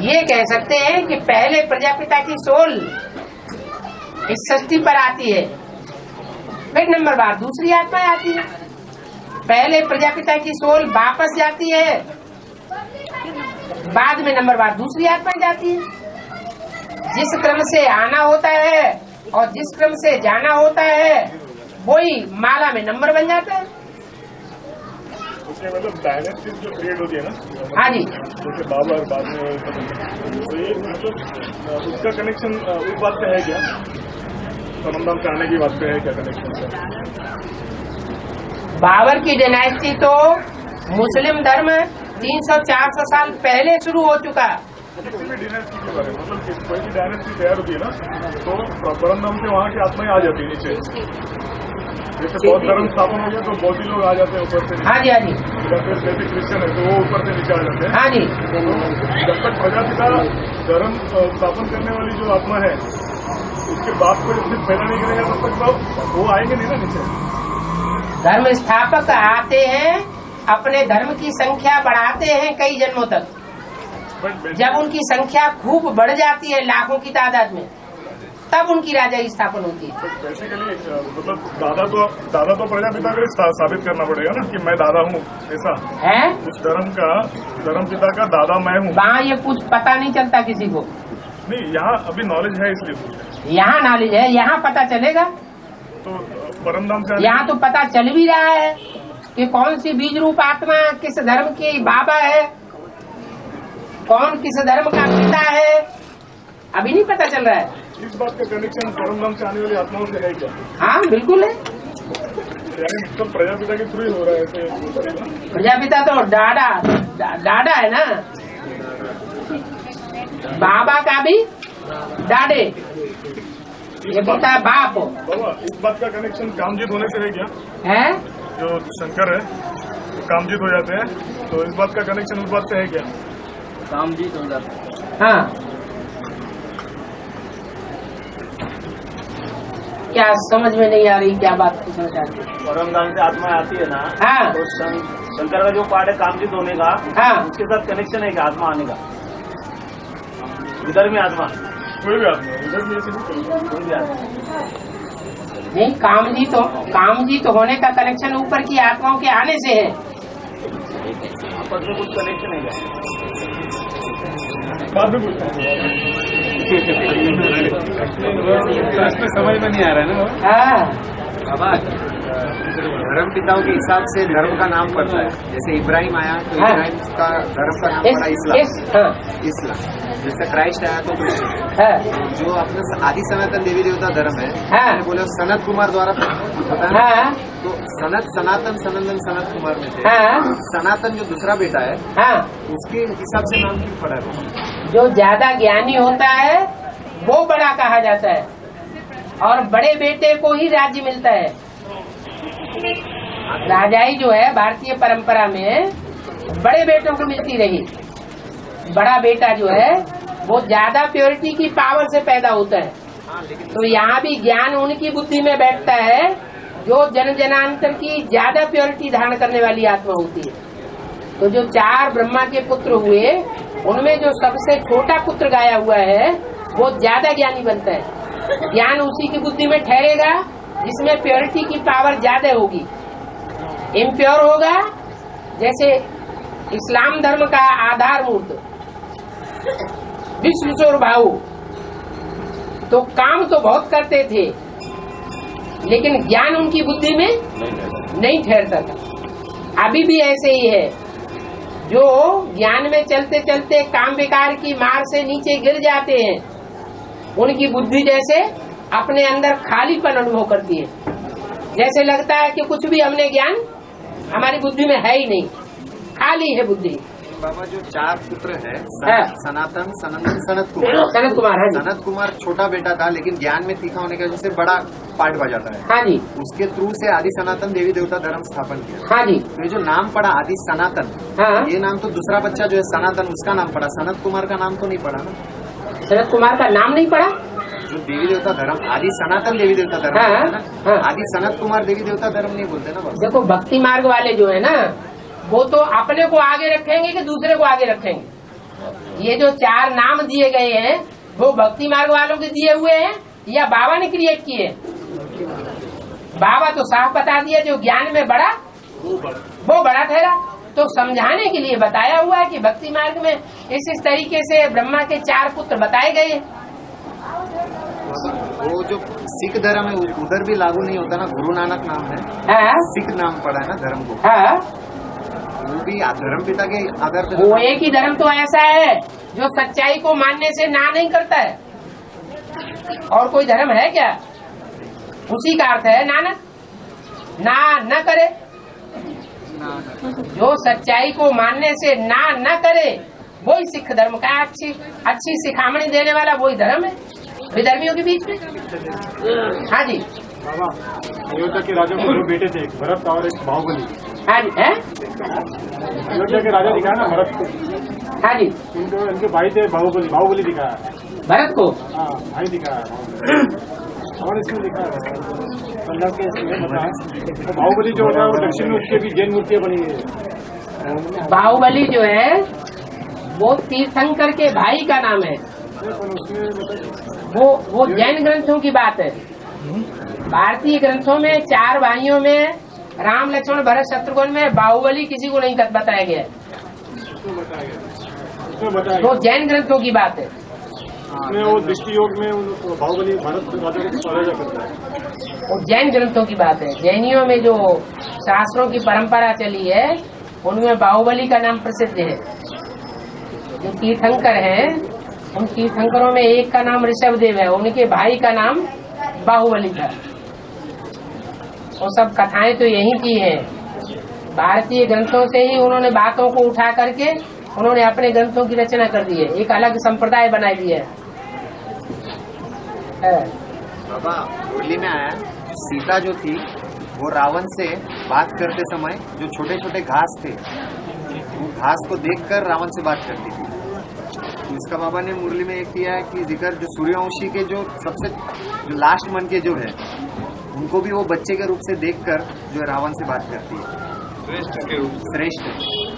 ये कह सकते हैं कि पहले प्रजापिता की सोल इस सृष्टि पर आती है, फिर नंबर बाद दूसरी आत्मा आती है। पहले प्रजापिता की सोल वापस जाती है, बाद में नंबर बाद दूसरी आत्मा जाती है। जिस क्रम से आना होता है और जिस क्रम से जाना होता है वही माला में नंबर बन जाता है। मतलब डायनेस्टी जो क्रिएट होती है ना, हाँ जी, जैसे बाबर बाद में, तो ये मतलब उसका कनेक्शन उस बात पे है क्या? परमधाम से आने की बात पे है क्या कनेक्शन? बाबर की डायनेस्टी तो मुस्लिम धर्म 300-400 साल पहले शुरू हो चुका। किसी भी डायनेस्टी के बारे में, मतलब कोई भी डायनेस्टी तैयार होती है ना, तो परमधाम से वहाँ की आत्माएं आ जाती है नीचे। जैसे बौद्ध धर्म स्थापन हो गया तो बौद्धी लोग आ जाते हैं ऊपर से। हाँ जी, हाँ जी। या फिर जैसे क्रिश्चियन है तो वो ऊपर से नीचे आ जाते हैं। हाँ जी। तो जब तक प्रजापिता धर्म स्थापन करने वाली जो आत्मा है उसके बाप को जब पैदा नहीं करेगा तब तक वो आएंगे नहीं ना नीचे। धर्म स्थापक आते हैं, अपने धर्म की संख्या बढ़ाते हैं कई जन्मों तक। जब उनकी संख्या खूब बढ़ जाती है लाखों की तादाद में, तब उनकी राजाई स्थापन होती है। बेसिकली मतलब दादा तो प्रजापिता को साबित करना पड़ेगा ना कि मैं दादा हूँ, ऐसा है। उस धर्म पिता का दादा मैं हूँ। वहाँ ये कुछ पता नहीं चलता किसी को। नहीं, यहाँ अभी नॉलेज है इसलिए। यहाँ नॉलेज है, यहाँ पता चलेगा। तो परमधाम से यहाँ तो पता चल भी रहा है कि कौन सी बीज रूप आत्मा किस धर्म की बाबा है, कौन किस धर्म का पिता है, अभी नहीं पता चल रहा है। इस बात का कनेक्शन परमधाम से आने वाली आत्माओं से है क्या? हाँ बिल्कुल है। तो प्रजापिता के थ्रू ही हो रहा है ऐसे। प्रजापिता तो डाडा है ना, बाबा का भी डाडे, ये बोलता है बाप। बाबा, इस बात का कनेक्शन कामजीत होने से है क्या? है जो शंकर है तो कामजीत हो जाते हैं, तो इस बात का कनेक्शन उस बात से है क्या? कामजीत हो जाते हैं। हाँ, क्या समझ में नहीं आ रही, क्या बात पूछना चाहती है? परमधाम से आत्मा आती है ना, हाँ, तो शंकर का जो पार्ट है कामजीत होने का, हाँ, उसके साथ कनेक्शन है क्या आत्मा आने का? इधर में आत्मा, कोई भी आत्मा इधर भी ऐसे नहीं, कोई भी आत्मा नहीं। कामजीत होने का कनेक्शन ऊपर की आत्माओं के आने से है। आपस में कुछ कनेक्शन है क्या? बाद में पूछते प्रश्न समझ में नहीं आ रहा है ना। हाँ, बाबा, धर्म पिताओं के हिसाब से धर्म का नाम पड़ता है। जैसे इब्राहिम आया तो हाँ। इब्राहिम का धर्म का नाम पड़ा इस्लाम। इस्लाम। जैसे क्राइस्ट आया तो हाँ, जो अपना आदि सनातन देवी देवता धर्म है, हाँ, बोले सनत कुमार द्वारा पता है। हाँ, तो सनत कुमार में थे। हाँ, सनातन जो दूसरा बेटा है, हाँ, उसके हिसाब से नाम क्यों पड़ा है? जो ज्यादा ज्ञानी होता है वो बड़ा कहा जाता है, और बड़े बेटे को ही राज्य मिलता है। राजाई जो है भारतीय परंपरा में बड़े बेटों को मिलती रही। बड़ा बेटा जो है वो ज्यादा प्योरिटी की पावर से पैदा होता है। तो यहाँ भी ज्ञान उनकी बुद्धि में बैठता है जो जन जनांतर की ज्यादा प्योरिटी धारण करने वाली आत्मा होती है। तो जो 4 ब्रह्मा के पुत्र हुए उनमें जो सबसे छोटा पुत्र गाया हुआ है वो ज्यादा ज्ञानी बनता है। ज्ञान उसी की बुद्धि में ठहरेगा जिसमें प्योरिटी की पावर ज्यादा होगी। इम्प्योर होगा, जैसे इस्लाम धर्म का आधार मूर्त विश्वेश्वर भाऊ, तो काम तो बहुत करते थे लेकिन ज्ञान उनकी बुद्धि में नहीं ठहरता था। अभी भी ऐसे ही है, जो ज्ञान में चलते चलते काम विकार की मार से नीचे गिर जाते हैं, उनकी बुद्धि जैसे अपने अंदर खालीपन अनुभव करती है। जैसे लगता है कि कुछ भी हमने ज्ञान हमारी बुद्धि में है ही नहीं, खाली है बुद्धि। बाबा, जो 4 पुत्र है, हाँ। सनातन, सनत कुमार। हाँ जी। सनत कुमार छोटा बेटा था लेकिन ज्ञान में तीखा होने की वजह से बड़ा पार्ट बजाता है। हाँ जी। उसके थ्रू से आदि सनातन देवी देवता धर्म स्थापन किया। हाँ जी। तो ये जो नाम पड़ा आदि सनातन, हाँ। ये नाम तो दूसरा बच्चा जो है सनातन उसका नाम पड़ा, सनत कुमार का नाम तो नहीं पड़ा ना। शरद कुमार का नाम नहीं पड़ा। जो देवी देवता धर्म आदि सनातन देवी देवता धर्म हाँ, है ना, हाँ। आदि सनत कुमार देवी देवता धर्म नहीं बोलते ना बाबा। देखो, भक्ति मार्ग वाले जो है ना, वो तो अपने को आगे रखेंगे कि दूसरे को आगे रखेंगे। ये जो 4 नाम दिए गए हैं वो भक्ति मार्ग वालों के दिए हुए हैं या बाबा ने क्रिएट किए? बाबा तो साफ बता दिया, जो ज्ञान में बड़ा वो बड़ा ठहरा। तो समझाने के लिए बताया हुआ है कि भक्ति मार्ग में इस तरीके से ब्रह्मा के 4 पुत्र बताए गए हैं। वो जो सिख धर्म है उधर भी लागू नहीं होता ना, गुरु नानक नाम है। हाँ? सिख नाम पड़ा है ना धर्म को। हाँ, वो भी धर्म पिता के आधार पे। वो एक ही धर्म तो ऐसा है जो सच्चाई को मानने से ना नहीं करता है। और कोई धर्म है क्या? उसी का अर्थ है नानक, ना न करे। जो सच्चाई को मानने से ना न करे वही सिख धर्म का अच्छी सिखामणी देने वाला वही धर्म है विधर्मियों के बीच में। हाँ जी बाबा, अयोध्या के राजा को 2 बेटे थे, एक भरत और एक बाहुबली। हाँ जी, है? अयोध्या के राजा दिखाया ना भरत को। हाँ जी, इनके भाई थे बाहुबली दिखाया भरत को। हाँ, भाई दिखाया और इसमें दिखाया पंजाब के इसमें बताया। तो बाहुबली जो होता है वो दक्षिण में उसके भी जैन मूर्तियाँ बनी है। बाहुबली जो है वो तीर्थंकर के भाई का नाम है। वो जैन ग्रंथों की बात है। भारतीय ग्रंथों में 4 भाइयों में राम लक्ष्मण भरत शत्रुघ्न में बाहुबली किसी को नहीं बताया गया। वो जैन ग्रंथों की बात है। वो दृष्टि योग में बाहुबली भारत राजा को पराजय करता है। वो जैन ग्रंथों की बात है। जैनियों में जो शास्त्रों की परंपरा चली है उनमें बाहुबली का नाम प्रसिद्ध है। जो तीर्थंकर हैं उन तीर्थंकरों में एक का नाम ऋषभदेव है, उनके भाई का नाम बाहुबली था। वो सब कथाएं तो यही की है। भारतीय ग्रंथों से ही उन्होंने बातों को उठा करके उन्होंने अपने ग्रंथों की रचना कर दी है, एक अलग संप्रदाय बना दिया है। बाबा मुरली में आया सीता जो थी वो रावण से बात करते समय जो छोटे छोटे घास थे वो घास को देखकर रावण से बात करती थी। इसका बाबा ने मुरली में एक किया है कि जिक्र जो सूर्यवंशी के जो सबसे जो लास्ट मन के जो है उनको भी वो बच्चे के रूप से देखकर जो रावण से बात करती है, श्रेष्ठ।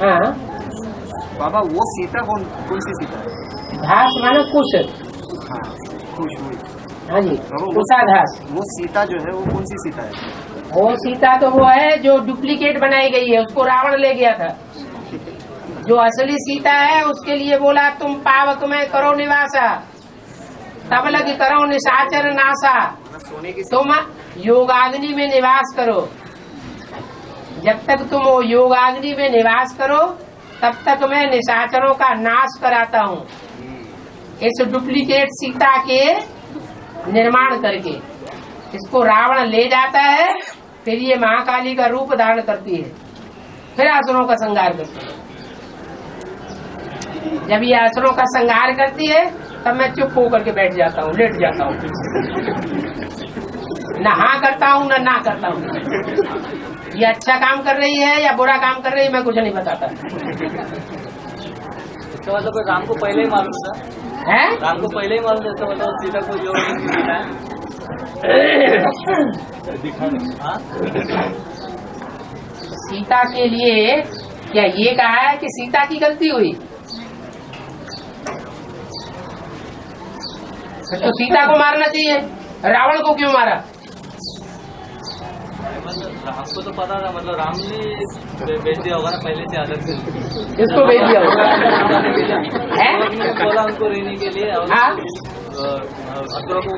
हाँ बाबा वो सीता कौन सी सीता है? घास माना कुश। हाँ खुश हुई। हाँ जी, कुशा घास। वो सीता जो है वो कौन सी सीता है? वो सीता तो वो है जो डुप्लीकेट बनाई गई है, उसको रावण ले गया था। जो असली सीता है उसके लिए बोला तुम पावक में करो निवासा, तब लग करो निशाचर नासा। तुम योगाग्नि में निवास करो, जब तक तुम वो योगाग्नि में निवास करो तब तक मैं निशाचरों का नाश कराता हूँ। इस डुप्लीकेट सीता के निर्माण करके इसको रावण ले जाता है, फिर ये महाकाली का रूप धारण करती है, फिर असुरों का संहार करती है। जब ये असुरों का संहार करती है तब मैं चुप होकर के बैठ जाता हूँ, लेट जाता हूँ, न हाँ करता हूँ न ना करता हूँ। ये अच्छा काम कर रही है या बुरा काम कर रही है मैं कुछ नहीं बताता। इसका मतलब राम को पहले ही मालूम था? है राम को पहले ही मालूम था, मतलब सीता को जो सीता के लिए क्या ये कहा है कि सीता की गलती हुई? तो सीता को मारना चाहिए, रावण को क्यों मारा? राम को तो पता था, मतलब राम ने बेच दिया होगा ना पहले से अलग से। इसको भेज दिया होगा है? बोला उनको रहने के लिए और असुरों को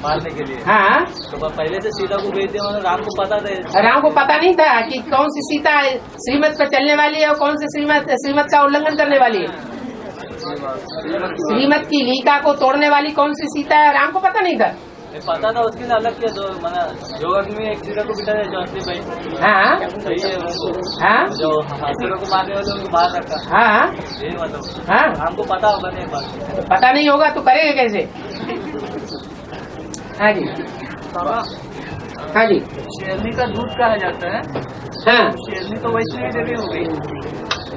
मारने के लिए। हाँ, तो पहले से सीता को भेज दिया, मतलब राम को पता था। राम को पता नहीं था कि कौन सी सीता श्रीमत पर चलने वाली है और कौन सी श्रीमत का उल्लंघन करने वाली है। श्रीमत की लीका को तोड़ने वाली कौन सी सीता है, राम को पता नहीं था। पता था उसके लिए अलग किया, जो मतलब योगाग्नि में एक सीता को बिठा दिया जो असली भाई। हाँ सही है उनको। हाँ, जो असुरों को मारने वाले उनको बाहर रखा। हाँ यही मतलब। हाँ, हमको पता होगा नहीं बात। पता नहीं होगा तो करेगा कैसे? हाँ जी, हाँ जी, शेरनी का दूध कहा जाता है। हाँ शेरनी तो वैष्णवी देवी हो गई।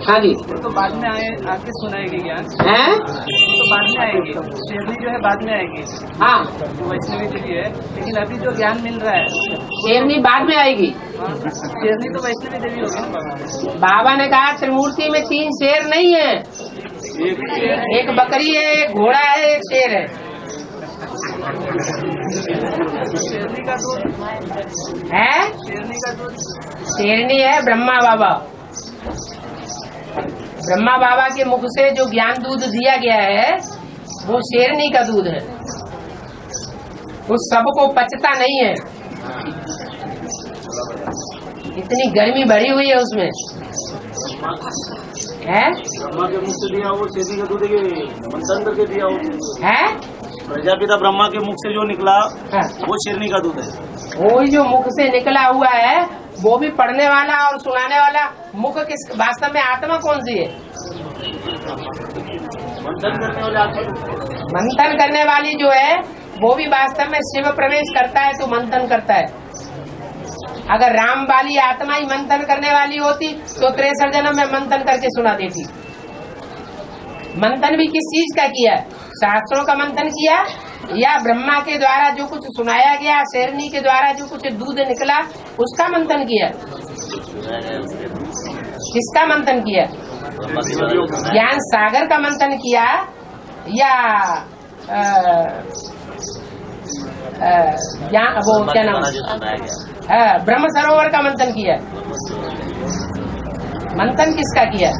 हाँ जी, तो बाद में आके सुनाएगी ज्ञान। हैं? तो बाद में आएगी, शेरनी जो है बाद में आएगी। हाँ, जो वैष्णवी देवी है, लेकिन अभी जो ज्ञान मिल रहा है शेरनी बाद में आएगी। शेरनी तो वैष्णवी देवी होगी ना। बाबा ने कहा त्रिमूर्ति में 3 शेर नहीं है, एक बकरी है, एक घोड़ा है, एक शेर है। शेरनी है ब्रह्मा बाबा। ब्रह्मा बाबा के मुख से जो ज्ञान दूध दिया गया है वो शेरनी का दूध है। उस सबको पचता नहीं है, इतनी गर्मी भरी हुई है उसमें है। ब्रह्मा के मुख से दिया वो शेरनी का दूध मंथन करके दिया है। प्रजापिता ब्रह्मा के मुख से जो निकला वो शेरनी का दूध है। वो जो मुख से निकला हुआ है वो भी पढ़ने वाला और सुनाने वाला मुख किस वास्तव में आत्मा कौन सी है? मंथन करने वाली जो है वो भी वास्तव में शिव प्रवेश करता है तो मंथन करता है। अगर राम वाली आत्मा ही मंथन करने वाली होती तो 63 जन्म में मंथन करके सुना देती। मंथन भी किस चीज का किया? शास्त्रों का मंथन किया या ब्रह्मा के द्वारा जो कुछ सुनाया गया, शेरनी के द्वारा जो कुछ दूध निकला उसका मंथन किया? किसका मंथन किया? ज्ञान सागर का मंथन किया या वो क्या नाम, ब्रह्म सरोवर का मंथन किया? मंथन किसका किया?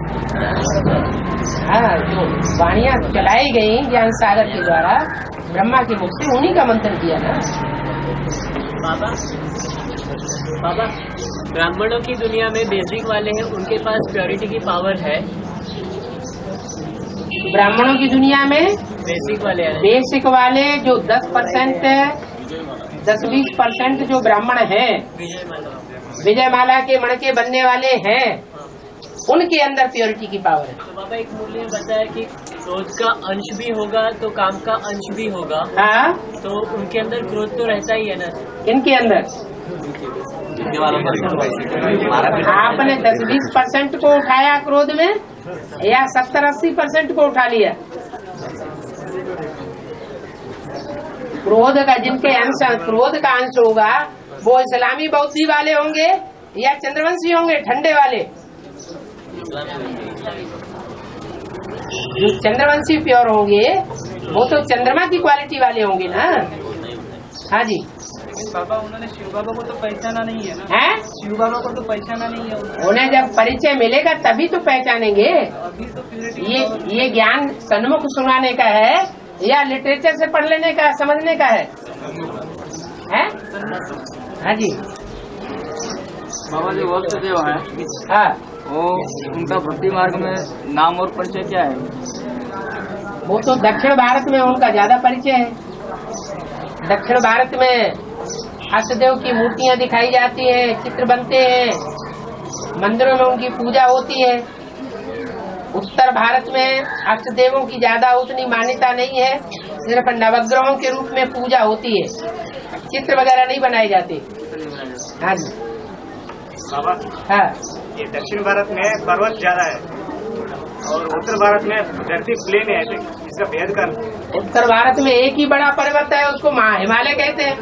जो वाणियां चलाई गई ज्ञान सागर के द्वारा ब्रह्मा के मुख से, उन्हीं का मंथन किया ना। बाबा, ब्राह्मणों की दुनिया में बेसिक वाले हैं, उनके पास प्योरिटी की पावर है। ब्राह्मणों की दुनिया में बेसिक वाले हैं, बेसिक वाले जो 10%, 10-20% जो ब्राह्मण हैं, विजयमाला के मणके बनने वाले हैं, उनके अंदर प्योरिटी की पावर है। तो बाबा एक मूल्य बताया कि क्रोध का अंश भी होगा तो काम का अंश भी होगा। हाँ, तो उनके अंदर क्रोध तो रहता ही है ना। इनके अंदर आपने 10-20% को उठाया क्रोध में या 70-80% को उठा लिया? क्रोध का जिनके अंश, क्रोध का अंश होगा वो इस्लामी बौद्धि वाले होंगे या चंद्रवंशी होंगे ठंडे वाले? जो चंद्रवंशी प्योर होंगे वो तो चंद्रमा की क्वालिटी वाले होंगे ना। हाँ जी बाबा, उन्होंने शिव बाबा को तो पहचाना नहीं है ना। है, शिव बाबा को तो पहचाना नहीं है। उन्हें जब परिचय मिलेगा तभी तो पहचानेंगे। अभी तो ये ज्ञान सन्मुख सुनाने का है या लिटरेचर से पढ़ लेने का, समझने का है? हाँ जी बाबा, जो वक्त देव है हाँ, वो उनका भक्ति मार्ग में नाम और परिचय क्या है? वो तो दक्षिण भारत में उनका ज्यादा परिचय है। दक्षिण भारत में अष्टदेव की मूर्तियां दिखाई जाती है, चित्र बनते हैं, मंदिरों में उनकी पूजा होती है। उत्तर भारत में अष्टदेवों की ज्यादा उतनी मान्यता नहीं है, सिर्फ नवग्रहों के रूप में पूजा होती है, चित्र वगैरह नहीं बनाए जाते। हाँ जी बाबा, हाँ, ये दक्षिण भारत में पर्वत ज्यादा है और उत्तर भारत में धरती प्लेन है, इसका भेद कर। उत्तर भारत में एक ही बड़ा पर्वत है, उसको हिमालय कहते हैं।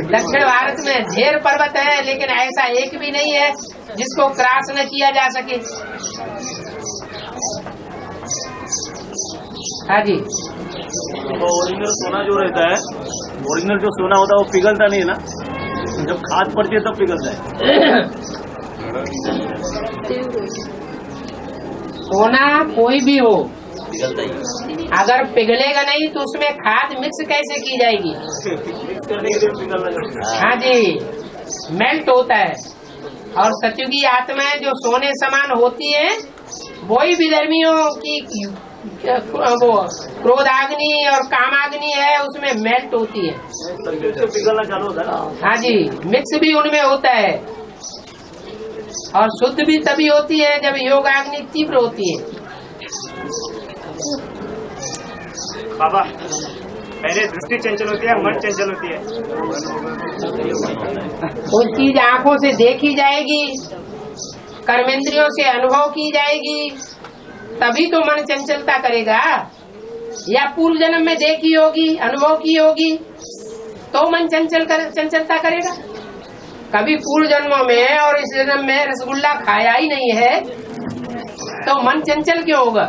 दक्षिण भारत में ढेर पर्वत है लेकिन ऐसा एक भी नहीं है जिसको क्रॉस न किया जा सके। हाँ जी, ओरिजिनल सोना जो रहता है, ओरिजिनल जो सोना होता है वो पिघलता नहीं है ना, जब खाद पड़ती है तब पिघलता है। सोना कोई भी हो अगर पिघलेगा नहीं तो उसमें खाद मिक्स कैसे की जाएगी? मिक्स करने के लिए पिघलना। हाँ जी, मेल्ट होता है। और सत्युगी आत्माएं जो सोने समान होती है वही विधर्मियों की वो क्रोधाग्नि और कामाग्नि है, उसमें मेल्ट होती है। पिघलना चालू होता है। हाँ जी, मिक्स भी उनमें होता है और शुद्ध भी तभी होती है जब योगाग्नि तीव्र होती है। बाबा, पहले दृष्टि चंचल होती है, मन चंचल होती है। कोई चीज आंखों से देखी जाएगी, कर्मेंद्रियों से अनुभव की जाएगी, तभी तो मन चंचलता करेगा। या पूर्व जन्म में देखी होगी, अनुभव की होगी, तो मन चंचलता करेगा। कभी पूर्व जन्मों में और इस जन्म में रसगुल्ला खाया ही नहीं है तो मन चंचल क्यों होगा?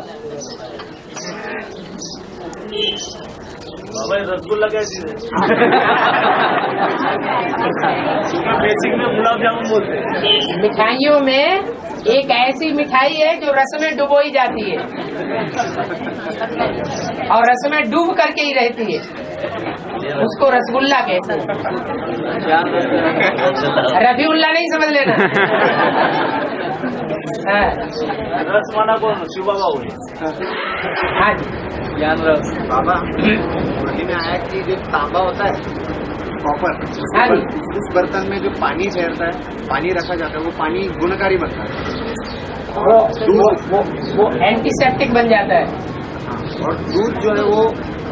बाबा रसगुल्ला क्या चीज है? बेसिक में गुलाब जामुन बोलते हैं। मिठाइयों में एक ऐसी मिठाई है जो रस में डुबोई जाती है और रस में डूब करके ही रहती है, उसको रसगुल्ला कहते हैं। रफीउल्ला नहीं समझ लेना। रसमाला कौन? शिव बाबा हुए। हाँ जी, ज्ञान रस। बाबा मुरली में आया कि जो तांबा होता है, कॉपर, हाँ जी, उस बर्तन में जो पानी ठहरता है, पानी रखा जाता है, वो पानी गुणकारी बनता है। वो एंटीसेप्टिक बन जाता है। और दूध जो है वो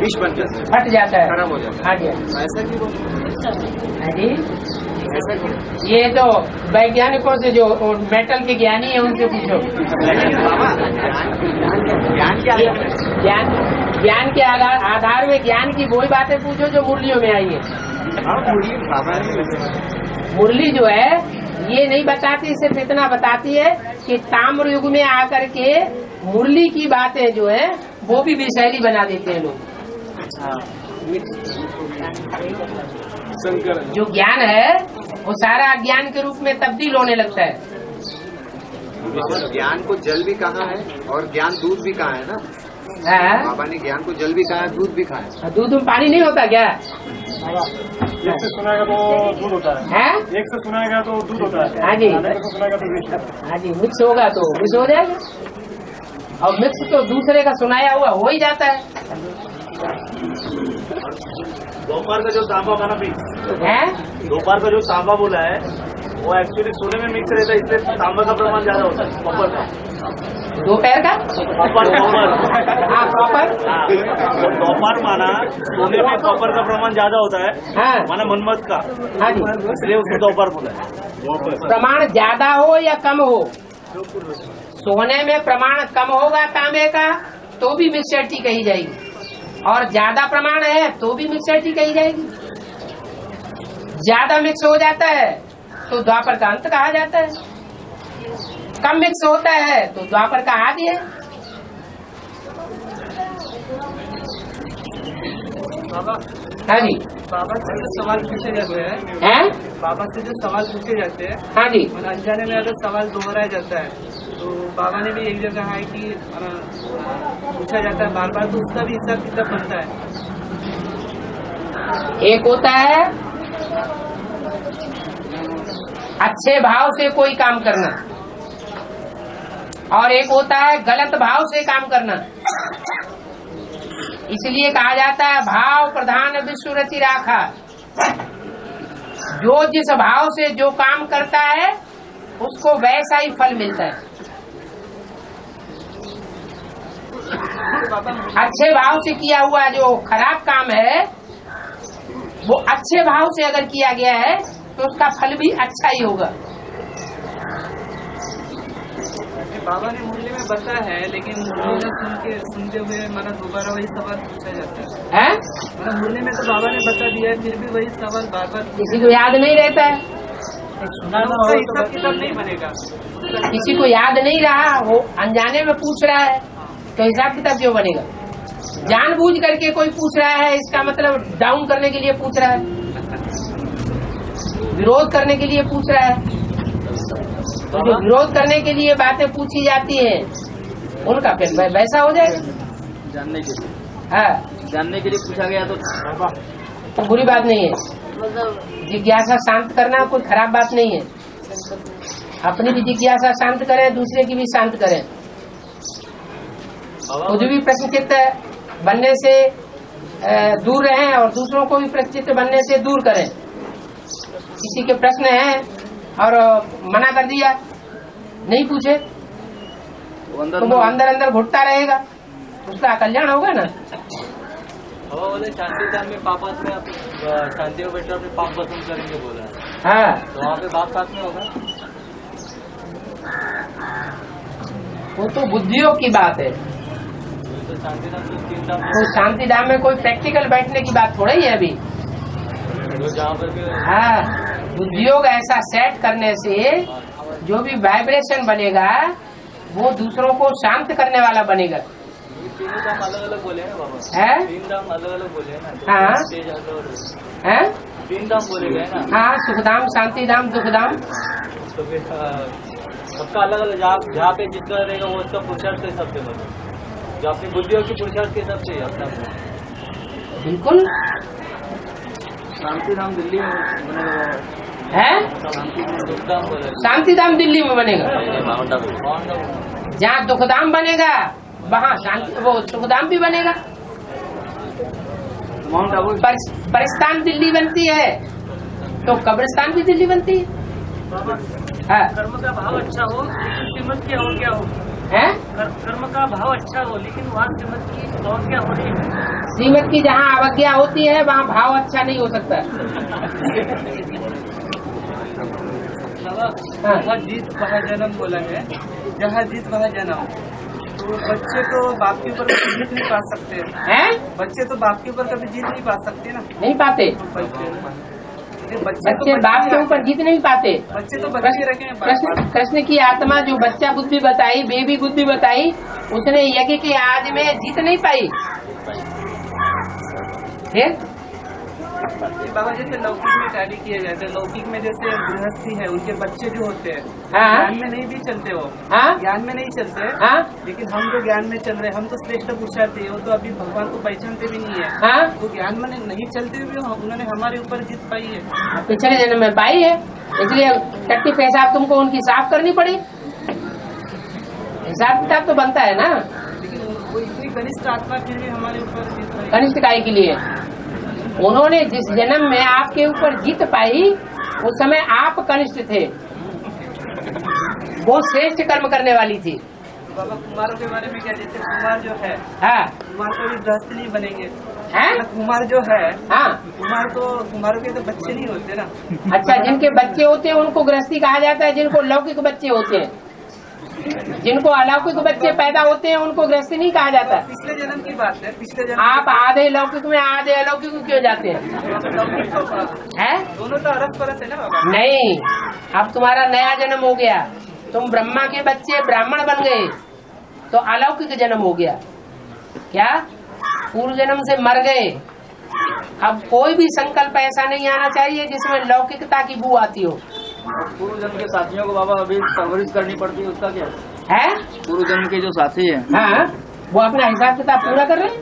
विष बन जाता है, फट जाता है, खराब हो जाता है। हाँ जी, ऐसा क्यों? हाँ जी। ऐसा क्यों? ये तो वैज्ञानिकों से, जो मेटल के ज्ञानी है उनसे पूछो। बाबा ज्ञान क्या है? ज्ञान के आधार में ज्ञान की वही बातें पूछो जो मुरलियों में आई है। बाबा मुरली जो है ये नहीं बताती, सिर्फ इतना बताती है कि ताम्र युग में आकर के मुरली की बातें जो है वो भी विषैली बना देते हैं लोग। जो ज्ञान है वो सारा अज्ञान के रूप में तब्दील होने लगता है। ज्ञान को जल भी कहा है और ज्ञान दूध भी कहा है ना। हाँ? बाबा ने ज्ञान को जल भी कहा है, दूध भी कहा है। दूध में पानी नहीं होता क्या? एक से सुनाएगा तो दूध होता है, है? एक से सुनाएगा तो दूध होता है, हाँ जी, सुनाएगा तो विष होता है। हाँ जी, मिक्स होगा तो मिक्स हो जाएगा, और मिक्स तो दूसरे का सुनाया हुआ हो ही जाता है। दोपहर का जो तांबा बना भी है? दोपहर का जो तांबा बोला है वो एक्चुअली सोने में मिक्स रहता है, इसलिए तांबा का प्रमाण ज्यादा होता है। कॉपर का, दोपहर का कॉपर हाँ, कॉपर। दोपहर माना सोने में कॉपर का प्रमाण ज्यादा होता है, हाँ, माना मनमत का, हाँ जी। इसलिए उसको दोपहर बोला है। प्रमाण ज्यादा हो या कम हो, सोने में प्रमाण कम होगा तांबे का तो भी मिक्सचर्टी कही जाएगी, और ज्यादा प्रमाण है तो भी मिक्सचर्टी कही जाएगी। ज्यादा मिक्स हो जाता है तो द्वापर का अंत कहा जाता है, कम मिक्स होता है तो द्वापर का आदि है। हाँ जी, बाबा से जो सवाल पूछे जाते हैं, बाबा से जो सवाल पूछे जाते हैं, हाँ जी, अनजाने में अगर सवाल दोहराया जाता है तो बाबा ने भी एक जगह है कि पूछा जाता है बार बार, तो उसका भी हिसाब किताब बनता है। एक होता है अच्छे भाव से कोई काम करना, और एक होता है गलत भाव से काम करना। इसलिए कहा जाता है भाव प्रधान विश्व रचि राखा। जो जिस भाव से जो काम करता है उसको वैसा ही फल मिलता है। अच्छे भाव से किया हुआ जो खराब काम है वो अच्छे भाव से अगर किया गया है तो उसका फल भी अच्छा ही होगा। बाबा ने मुरली में बताया है, लेकिन मुरली में सुनते हुए माना दोबारा वही सवाल पूछा जाता है। माना मुरली में तो बाबा ने बता दिया है, फिर भी वही सवाल बार बार किसी को याद नहीं रहता है, उसका हिसाब किताब नहीं बनेगा। किसी को याद नहीं रहा, वो अनजाने में पूछ रहा है तो हिसाब किताब क्यों बनेगा? जानबूझ करके कोई पूछ रहा है, इसका मतलब डाउन करने के लिए पूछ रहा है, विरोध करने के लिए पूछ रहा है। तो जो विरोध करने के लिए बातें पूछी जाती है उनका फिर वैसा हो जाएगा। जानने के लिए, हाँ, जानने के लिए पूछा गया तो बुरी बात नहीं है। जिज्ञासा शांत करना कोई खराब बात नहीं है। अपनी भी जिज्ञासा शांत करें, दूसरे की भी शांत करें। खुद भी प्रश्नचित्त बनने से दूर रहें और दूसरों को भी प्रश्नचित्त बनने से दूर करें। किसी के प्रश्न हैं और मना कर दिया, नहीं पूछे, तो वो अंदर अंदर घुटता रहेगा, उसका कल्याण होगा ना। बोले शांति धाम में पापा से आप शांति में बैठकर अपने पाप भस्म करेंगे बोला है, हाँ, तो वहाँ पे बाप साथ में होगा। वो तो बुद्धियों की बात है। तो शांति धाम तो तीन धाम तो शांति धाम में कोई प्रैक्टिकल बैठने की बात थोड़ा ही है अभी। तो जहाँ पर हाँ, बुद्धियोग ऐसा सेट करने से जो भी वाइब्रेशन बनेगा वो दूसरों को शांत करने वाला बनेगा। तीनों दाम अलग अलग बोले हैं बाबा, है? 3 दाम अलग अलग बोले हैं ना। हाँ। तेज अलग है? 3 दाम बोले गए ना। हाँ, सुखधाम, शांतिधाम, दुखधाम। तो फिर सबका अलग अलग, जहाँ पे जितना रहेगा वो उसका पुरुषार्थ के हिसाब से बने, जो अपनी बुद्धि होगी पुरुषार्थ के हिसाब से अपना। बिल्कुल शांति धाम दिल्ली में बनेगा है। दुखधाम बोले, शांतिधाम दिल्ली में बनेगा। माउंट आबू। जहाँ दुखधाम बनेगा वहाँ शांति, वो सुखधाम भी बनेगा। माउंट आबू परिस्तान दिल्ली बनती है तो कब्रिस्तान भी दिल्ली बनती है। हाँ। कर्म का भाव अच्छा हो लेकिन श्रीमत की और क्या हो, है? कर्म का भाव अच्छा हो लेकिन वहाँ श्रीमत की और क्या हो रही है। श्रीमत की जहाँ अवज्ञा होती है वहाँ भाव अच्छा नहीं हो सकता। बाबा, हाँ। जहाँ जीत वहाँ जन्म बोला है, जहाँ जीत वहाँ जन्म। तो बच्चे तो बाप के ऊपर कभी जीत नहीं पा सकते, हैं? बच्चे तो बाप के ऊपर कभी जीत नहीं पा सकते ना। नहीं पाते बच्चे बाप के ऊपर जीत नहीं पाते। बच्चे तो बच्चे रखे हैं। कृष्ण की आत्मा जो बच्चा बुद्धि बताई, बेबी बुद्धि बताई, उसने यज्ञ के आज में जीत नहीं पाई। फिर बाबा जैसे लौकिक में टैली किए जाते हैं, लौकिक में जैसे गृहस्थी है, उनके बच्चे जो होते हैं हाँ। ज्ञान में नहीं भी चलते, वो हाँ। ज्ञान में नहीं चलते। हाँ। लेकिन हम जो ज्ञान में चल रहे हैं, हम तो श्रेष्ठ पुरुषार्थी है, वो तो अभी भगवान को पहचानते भी नहीं है। हाँ। तो ज्ञान में नहीं चलते हुए भी उन्होंने हमारे ऊपर जीत पाई है। पिछले जन्म में पाई है, इसलिए टट्टी पेशाब तुमको उनकी साफ करनी पड़ी। हिसाब किताब तो बनता है ना। लेकिन वो इतनी कनिष्ठ आत्मा फिर भी हमारे ऊपर जीत पाई। कनिष्ठ काय के लिए उन्होंने जिस जन्म में आपके ऊपर जीत पाई उस समय आप कनिष्ठ थे, वो श्रेष्ठ कर्म करने वाली थी। बाबा कुमारों के बारे में क्या, जैसे कुमार जो है, हाँ। कुमार को भी गृहस्थ नहीं बनेंगे। हैं? कुमार जो है, हाँ। कुमारों के तो बच्चे नहीं होते ना। अच्छा, जिनके बच्चे होते हैं उनको गृहस्थी कहा जाता है, जिनको लौकिक बच्चे होते हैं। जिनको अलौकिक बच्चे पैदा होते हैं उनको गृहस्थी नहीं कहा जाता। पिछले जन्म की बात है, पिछले जन्म आप आधे लौकिक में आधे अलौकिक में क्यों जाते हैं? दोनों तो अरस परस है ना बाबा। नहीं, अब तुम्हारा नया जन्म हो गया, तुम ब्रह्मा के बच्चे ब्राह्मण बन गए तो अलौकिक जन्म हो गया। क्या पूर्व जन्म से मर गए? अब कोई भी संकल्प ऐसा नहीं आना चाहिए जिसमें लौकिकता की बू आती हो। पूर्व जन्म के साथियों को बाबा अभी परवरिश करनी पड़ती है, उसका क्या है? पूर्व जन्म के जो साथी है, हाँ, वो अपना हिसाब किताब पूरा कर रहे हैं।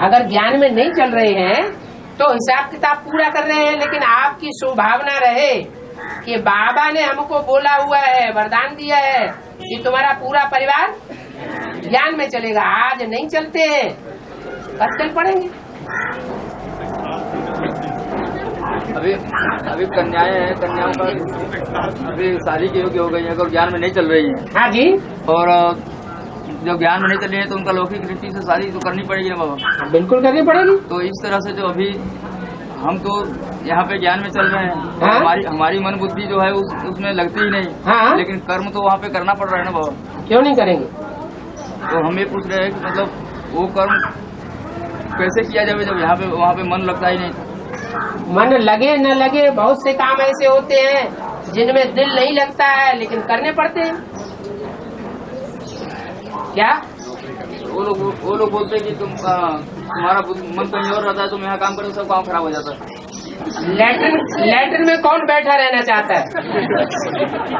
अगर ज्ञान में नहीं चल रहे हैं तो हिसाब किताब पूरा कर रहे हैं, लेकिन आपकी स्वभावना रहे कि बाबा ने हमको बोला हुआ है, वरदान दिया है कि तुम्हारा पूरा परिवार ज्ञान में चलेगा। आज नहीं चलते हैं, कब चल पड़ेंगे? अभी कन्याएं हैं, कन्याओं का अभी शादी की योग्य हो गई है, अगर ज्ञान में नहीं चल रही है। हाँ जी। और जो ज्ञान में नहीं चल रही है तो उनका लौकिक रीति से शादी तो करनी पड़ेगी ना बाबा। बिल्कुल करनी पड़ेगी। तो इस तरह से जो अभी हम तो यहाँ पे ज्ञान में चल रहे हैं, हाँ? हमारी मन बुद्धि जो है उसमें लगती ही नहीं। हाँ? लेकिन कर्म तो वहाँ पे करना पड़ रहा है ना बाबा। क्यों नहीं करेंगे? तो हम ये पूछ रहे हैं कि मतलब वो कर्म कैसे किया जाए जब यहाँ पे वहाँ पे मन लगता ही नहीं। मन लगे न लगे, बहुत से काम ऐसे होते हैं जिनमें दिल नहीं लगता है लेकिन करने पड़ते हैं। क्या वो लोग बोलते हैं कि तुम्हारा मन कहीं और रहता है, तुम यहाँ काम करो सब काम खराब हो जाता है। लेटर में कौन बैठा रहना चाहता है?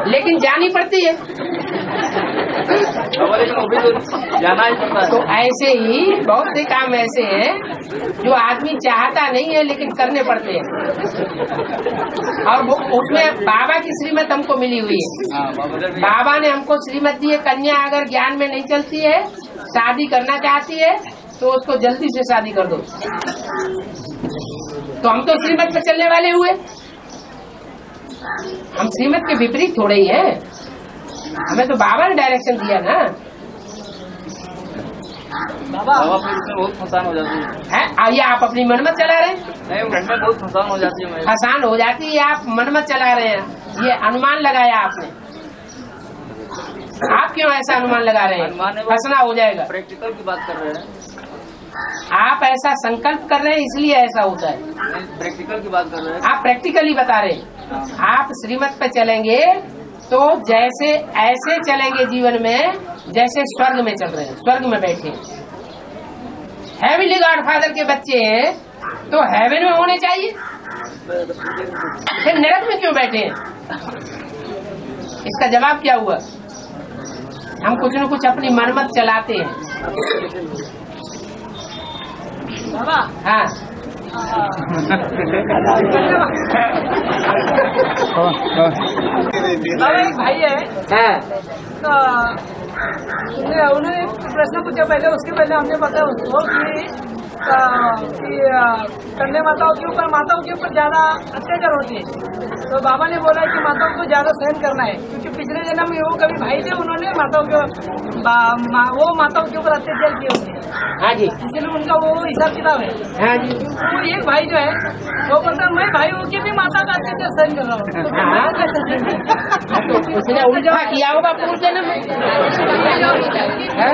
लेकिन जानी पड़ती है। लेकिन अभी तो जाना ही पड़ता है। तो ऐसे ही बहुत से काम ऐसे हैं जो आदमी चाहता नहीं है लेकिन करने पड़ते हैं। और वो उसमें बाबा की श्रीमत हमको मिली हुई है। बाबा ने हमको श्रीमत दी है, कन्या अगर ज्ञान में नहीं चलती है, शादी करना चाहती है तो उसको जल्दी से शादी कर दो। तो हम तो श्रीमत पे चलने वाले हुए, हम श्रीमत के विपरीत थोड़े ही हैं। हमें तो बाबा ने डायरेक्शन दिया ना। बाबा फिर उसमें बहुत फंसान हो जाती है। आइए, आप अपनी मनमत चला रहे हैं। नहीं, उसमें बहुत फंसान हो जाती है। फंसान हो जाती है, आप मनमत चला रहे हैं। ये अनुमान लगाया आपने। आप क्यों ऐसा अनुमान लगा रहे हैं? फंसना हो जाएगा। प्रैक्टिकल की बात कर रहे हैं। आप ऐसा संकल्प कर रहे हैं इसलिए ऐसा होता है। प्रैक्टिकल की बात कर रहे हैं। आप प्रैक्टिकली बता रहे हैं। आप श्रीमत पे चलेंगे तो जैसे ऐसे चलेंगे जीवन में जैसे स्वर्ग में चल रहे हैं, स्वर्ग में बैठे हैं। हेवनली गॉडफादर के बच्चे हैं तो हेवन में होने चाहिए, फिर नरक में क्यों बैठे हैं? इसका जवाब क्या हुआ? हम कुछ न कुछ अपनी मनमत चलाते हैं। हाँ एक भाई है, हाँ तो उन्होंने प्रश्न पूछा पहले, उसके पहले हमने बताया उसको कि कन्या माताओं के ऊपर ज्यादा अत्याचार होती है। तो बाबा ने बोला कि माताओं को ज्यादा सहन करना है, क्योंकि पिछले जन्म में वो कभी भाई थे, उन्होंने माताओं के ऊपर अत्याचार किए होते हैं। हाँ जी, इसलिए उनका वो हिसाब किताब है। हाँ जी। तो एक भाई जो है वो बोलता है मैं भाई होके भी माता का अत्याचार सहन कर रहा हूँ, तो हाँ। कैसे सहन करें? उसने उल्टा किया होगा पूर्ण जन्म में। हाँ?